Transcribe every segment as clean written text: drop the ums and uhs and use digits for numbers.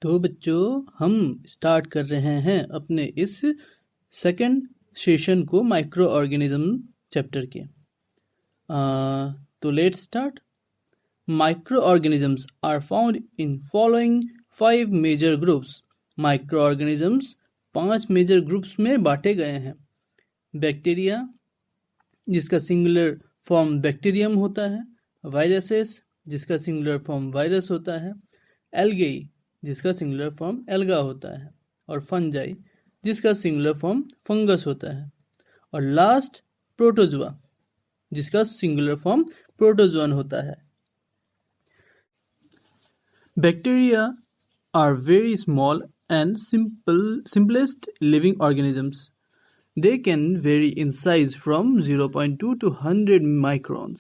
तो बच्चों हम स्टार्ट कर रहे हैं अपने इस सेकंड सेशन को माइक्रो ऑर्गेनिज्म चैप्टर के। तो let's start. Microorganisms are found in following 5 major groups. Microorganisms 5 major groups में बांटे गए हैं। बैक्टीरिया, जिसका सिंगुलर फॉर्म बैक्टीरियम होता है। वायरसेस, जिसका सिंगुलर फॉर्म वायरस होता है। एल्गेई, जिसका सिंगुलर फॉर्म एल्गा होता है। और फंजाई, जिसका सिंगुलर फॉर्म फंगस होता है। और लास्ट प्रोटोजुआ, जिसका सिंगुलर फॉर्म प्रोटोजोन होता है। Bacteria are very small and simplest living organisms. They can vary in size from 0.2 to 100 microns.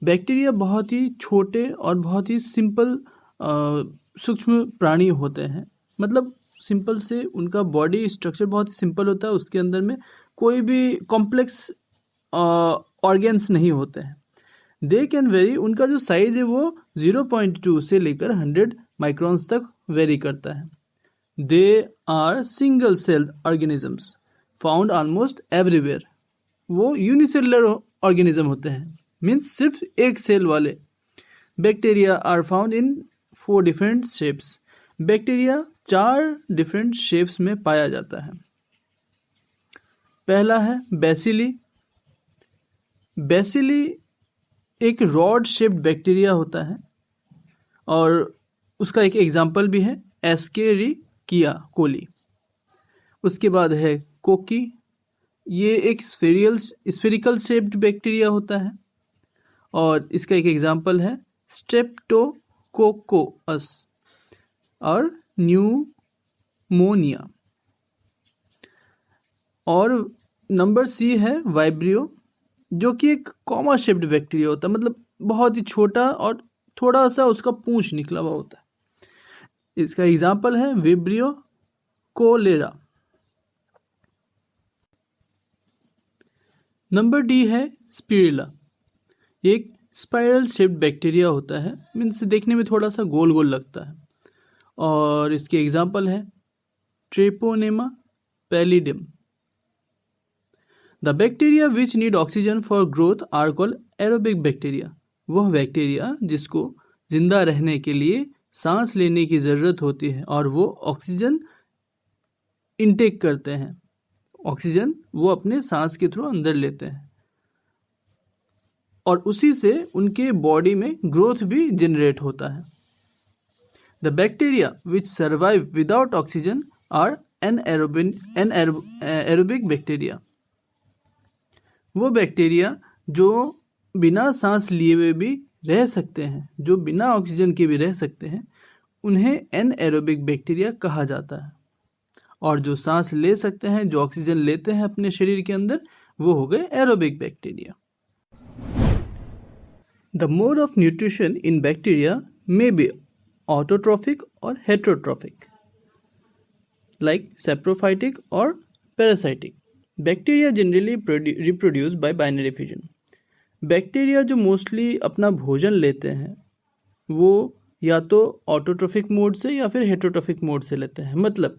Bacteria बहुत ही छोटे और बहुत ही सिंपल सूक्ष्म प्राणी होते हैं। मतलब सिंपल से उनका बॉडी स्ट्रक्चर बहुत ही सिंपल होता है, उसके अंदर में कोई भी कॉम्प्लेक्स ऑर्गेन्स नहीं होते हैं। दे कैन वेरी, उनका जो साइज है वो 0.2 से लेकर 100 माइक्रॉन्स तक वेरी करता है। They are single cell organisms found almost everywhere. वो यूनिसेलुलर ऑर्गेनिज्म होते हैं, मीन्स सिर्फ एक सेल वाले। Bacteria are found in 4 different shapes. Bacteria 4 different shapes में पाया जाता है। पहला है बेसिली। बेसिली एक रॉड शेप्ड बैक्टीरिया होता है और उसका एक एग्जाम्पल भी है एस्केरिकिया कोली। उसके बाद है कोकी। ये एक स्फेरिकल शेप्ड बैक्टीरिया होता है और इसका एक एग्जाम्पल है स्ट्रेप्टोकोकोअस और न्यूमोनिया। और नंबर सी है वाइब्रियो, जो कि एक कॉमा शेप्ड बैक्टीरिया होता है, मतलब बहुत ही छोटा और थोड़ा सा उसका पूंछ निकला हुआ होता है। इसका एग्जाम्पल है विब्रियो कोलेरा। नंबर डी है स्पिरुला। एक स्पाइरल शेप्ड बैक्टीरिया होता है, मीन्स देखने में थोड़ा सा गोल गोल लगता है और इसके एग्जाम्पल है treponema pallidum. The bacteria which need oxygen for growth are called aerobic bacteria. वह बैक्टीरिया जिसको जिंदा रहने के लिए सांस लेने की ज़रूरत होती है और वो ऑक्सीजन इनटेक करते हैं। ऑक्सीजन वो अपने सांस के थ्रू अंदर लेते हैं और उसी से उनके बॉडी में ग्रोथ भी जनरेट होता है। The bacteria which survive without oxygen are aerobic bacteria. वो बैक्टीरिया जो बिना सांस लिए हुए भी रह सकते हैं, जो बिना ऑक्सीजन के भी रह सकते हैं, उन्हें एनएरोबिक बैक्टीरिया कहा जाता है। और जो सांस ले सकते हैं, जो ऑक्सीजन लेते हैं अपने शरीर के अंदर, वो हो गए aerobic bacteria. The mode of nutrition in bacteria may be autotrophic और हेटेरोट्रॉफिक, लाइक सैप्रोफाइटिक और parasitic. Bacteria generally reproduce by binary fission. Bacteria जो मोस्टली अपना भोजन लेते हैं वो या तो ऑटोट्रॉफिक मोड से या फिर हेटेरोट्रॉफिक मोड से लेते हैं। मतलब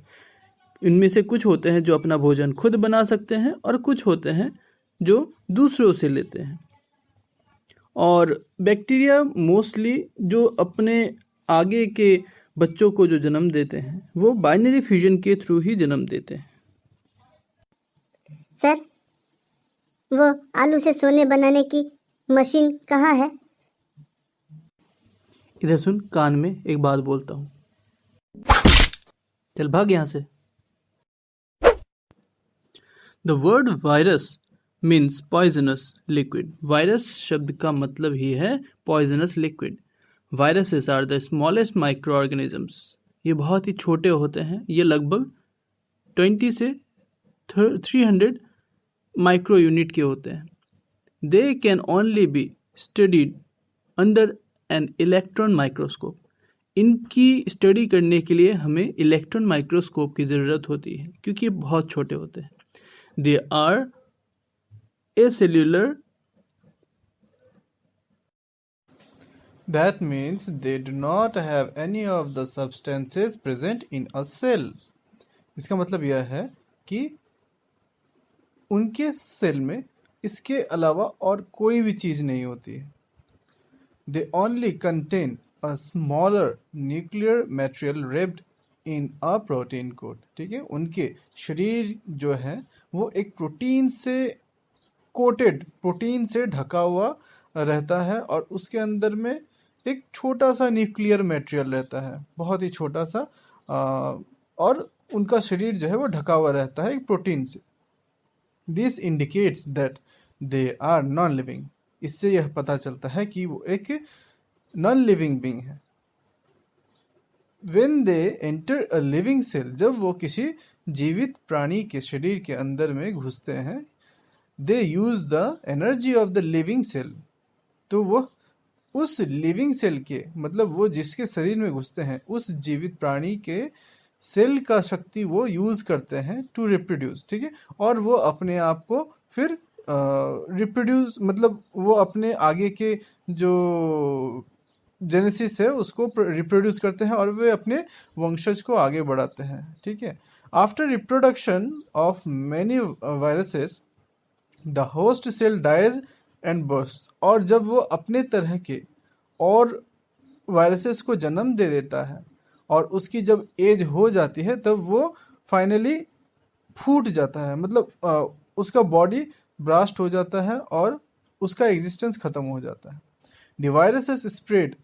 इनमें से कुछ होते हैं जो अपना भोजन खुद बना सकते हैं और कुछ होते हैं जो दूसरों से लेते हैं। और बैक्टीरिया मोस्टली जो अपने आगे के बच्चों को जो जन्म देते हैं वो बाइनरी फ्यूजन के थ्रू ही जन्म देते हैं। सर, वो आलू से सोने बनाने की मशीन कहाँ है? इधर सुन, कान में एक बात बोलता हूँ, चल भाग यहाँ से। The word virus means poisonous liquid. Virus शब्द का मतलब ही है poisonous liquid. Viruses are the smallest microorganisms. ये बहुत ही छोटे होते हैं, ये लगभग 20 से 300 माइक्रो यूनिट के होते हैं। They can only be studied under an electron microscope. इनकी स्टडी करने के लिए हमें इलेक्ट्रॉन माइक्रोस्कोप की ज़रूरत होती है क्योंकि ये बहुत छोटे होते हैं। They are acellular That means they do not have any of the substances present in a cell. इसका मतलब यह है कि उनके सेल में इसके अलावा और कोई भी चीज नहीं होती है. They only contain a smaller nuclear material wrapped in a protein coat. ठीक है, उनके शरीर जो है वो एक प्रोटीन से कोटेड, प्रोटीन से ढका हुआ रहता है और उसके अंदर में एक छोटा सा न्यूक्लियर मटेरियल रहता है, बहुत ही छोटा सा, और उनका शरीर जो है वो ढका हुआ रहता है एक प्रोटीन से. This indicates that they are non living. इससे यह पता चलता है कि वो एक नॉन लिविंग बीइंग है. When they enter a living cell, जब वो किसी जीवित प्राणी के शरीर के अंदर में घुसते हैं, they use the energy of the living cell. तो वो उस लिविंग सेल के, मतलब वो जिसके शरीर में घुसते हैं उस जीवित प्राणी के सेल का शक्ति वो यूज करते हैं टू रिप्रोड्यूस. ठीक है, और वो अपने आप को फिर रिप्रोड्यूस, मतलब वो अपने आगे के जो जेनेसिस है उसको रिप्रोड्यूस करते हैं और वे अपने वंशज को आगे बढ़ाते हैं. ठीक है, after reproduction of many viruses the host cell dies and burst. और जब वो अपने तरह के और वायरसेस को जन्म दे देता है और उसकी जब एज हो जाती है तब वो फाइनली फूट जाता है, मतलब उसका बॉडी ब्रास्ट हो जाता है और उसका एग्जिस्टेंस खत्म हो जाता है. The viruses spread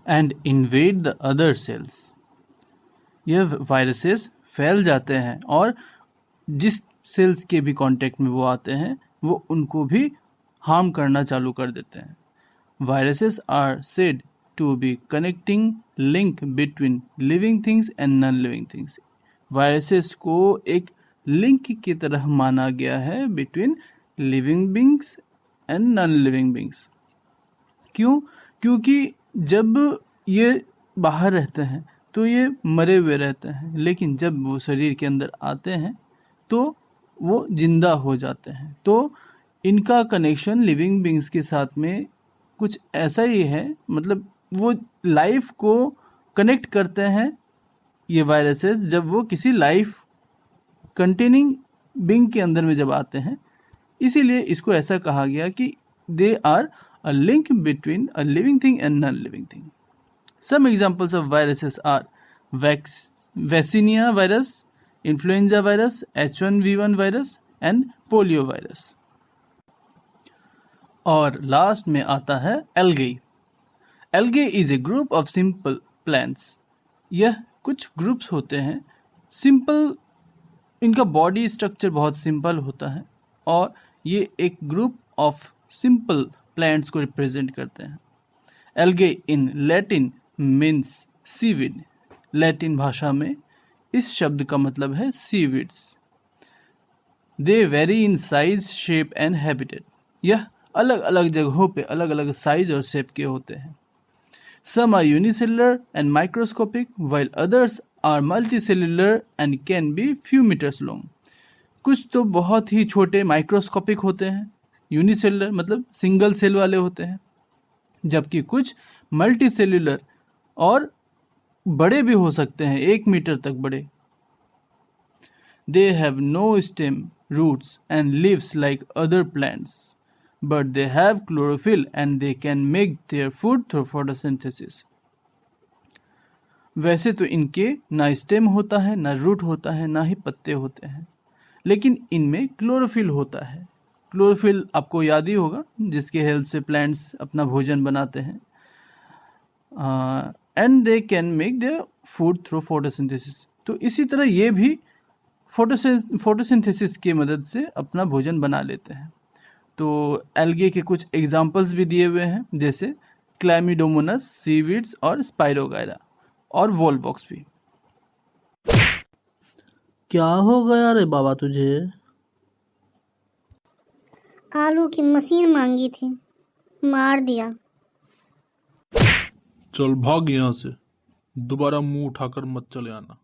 and invade the other sales. यह वायरसेस फैल जाते हैं और जिस सेल्स के भी कांटेक्ट में वो आते हैं वो उनको भी हार्म करना चालू कर देते हैं. Viruses are said to be connecting link between living things and non-living things. Viruses को एक लिंक की तरह माना गया है between living beings and non-living beings. क्यों? क्योंकि जब ये बाहर रहते हैं तो ये मरे हुए रहते हैं, लेकिन जब वो शरीर के अंदर आते हैं तो वो जिंदा हो जाते हैं. तो इनका कनेक्शन लिविंग बींग्स के साथ में कुछ ऐसा ही है, मतलब वो लाइफ को कनेक्ट करते हैं ये वायरसेस जब वो किसी लाइफ कंटेनिंग बींग के अंदर में जब आते हैं. इसीलिए इसको ऐसा कहा गया कि they are a link between a living thing and non living thing. Some examples of viruses are vaccinia virus, influenza virus, H1V1 virus and polio virus. और लास्ट में आता है algae. Algae is a group of simple plants. यह कुछ groups होते हैं simple, इनका body structure बहुत सिंपल होता है और ये एक ग्रुप ऑफ सिंपल प्लांट्स को रिप्रेजेंट करते हैं. Algae in Latin means seaweed. Latin भाषा में इस शब्द का मतलब है seaweeds. They vary in size, shape and habitat. यह अलग अलग जगहों पे अलग अलग साइज और शेप के होते हैं. Some are unicellular and microscopic while others are multicellular and can be few metres long. कुछ तो बहुत ही छोटे माइक्रोस्कोपिक होते हैं, यूनिसेलुलर मतलब सिंगल सेल वाले होते हैं, जबकि कुछ मल्टीसेलुलर और बड़े भी हो सकते हैं, 1 मीटर तक बड़े. They have no stem, roots and leaves like other plants, but they have chlorophyll and they can make their food through photosynthesis. वैसे तो इनके ना स्टेम होता है, ना रूट होता है, ना ही पत्ते होते हैं, लेकिन इनमें क्लोरोफिल होता है. क्लोरोफिल आपको याद ही होगा, जिसके हेल्प से प्लांट्स अपना भोजन बनाते हैं. And they can make their food through photosynthesis. तो इसी तरह ये भी फोटोसिंथेसिस की मदद से अपना भोजन बना लेते हैं. तो एल्गे के कुछ एग्जाम्पल्स भी दिए हुए हैं, जैसे क्लैमिडोमोनस, सीवीड्स और स्पाइरोगायरा और वॉलबॉक्स भी. क्या हो गया रे बाबा तुझे? आलू की मशीन मांगी थी, मार दिया. चल भाग यहाँ से, दोबारा मुंह उठाकर मत चले आना.